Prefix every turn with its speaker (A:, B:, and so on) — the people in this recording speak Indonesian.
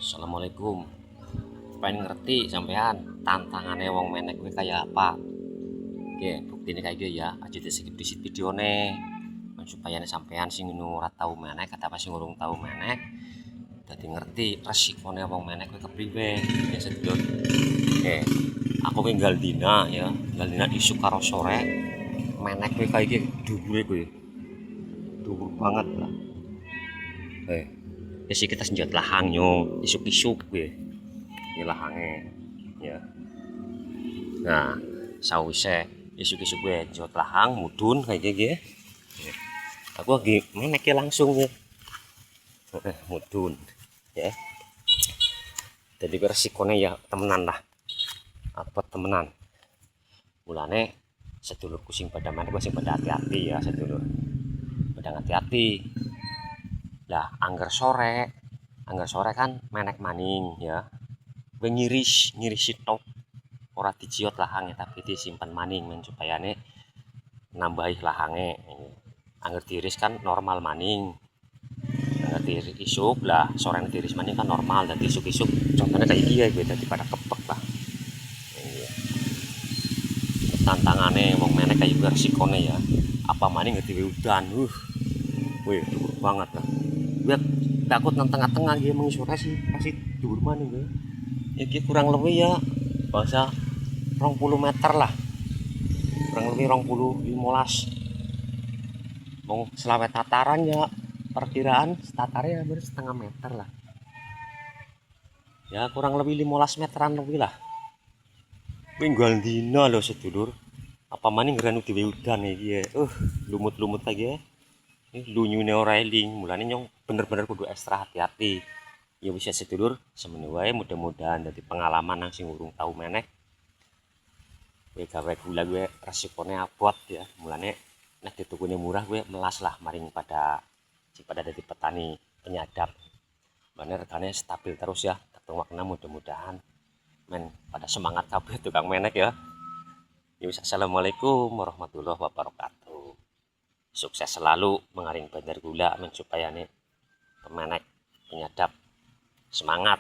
A: Assalamualaikum. Pengen ngerti sampean tantangannya wong menek kuwi kayak apa? Oke, buktine kayak gitu ya. Aja di di videone. Supaya sampean sing ngono ora tau menek kata apa sing urung tau menek dadi ngerti resikone wong menek kuwi kepriwe. Ya sedulur. Oke, aku ki nggal dina ya, nggal dina isuk karo sore menek kuwi kayak iki dhuwure kuwi. Dhuwur banget lah. Ya sih kita senjat lahang yo, isuk-isuk kuwi. Ini lahange ya. Nah, sawise isuk-isuk gue jot lahang mudun kayak gini ya. Aku lagi menek ya langsung ya. Mudun ya. Jadi resikonya ya temenan lah. Apa temenan. Mulane sedulurku sing pada menek sing pada hati-hati ya sedulur. Pada hati-hati. Lah, angger sore kan menek maning ya. Gue ngiris top ora dijiot lahangnya tapi disimpan maning men supayane nambahi lahange. Angger tiris kan normal maning. Angger tiris isuk lah, sore tiris maning kan normal dan isuk-isuk contohnya kayak gini ya gue tadi pada kepek lah. Iya. Tantangannya wong menek kayak gue resikone ya. Apa maning ngerti udan. Wih, dhuwur banget lah. Gue takut nang tengah-tengah dia mengisore sih pasti dhuwur maning gue. Ya kurang lebih ya bahasa 20 meter lah, kurang lebih 15 mau selawet tataran ya perkiraan tatarnya hampir setengah meter lah ya, kurang lebih 15 meteran lebih lah. Mingguan dina loh sedulur, apa maning ngeranu diwe udan iki ya. Lumut-lumut lagi ya. Ini lunyune ora eling, mulane nyong bener-bener kudu ekstra hati-hati. Ya bisa sedulur, semene wae mudah-mudahan dadi pengalaman nang sing urung tau menek. Gue gawe gula gue resikonya abot ya, mulane nek ditukune murah gue melas lah maring pada dari petani penyadap. Mana regane stabil terus ya, ketemu makna mudah-mudahan men pada semangat kabeh tukang menek ya. Yus, assalamualaikum warahmatullahi wabarakatuh. Sukses selalu mengaring bandar gula men supaya nih pemenek penyadap semangat.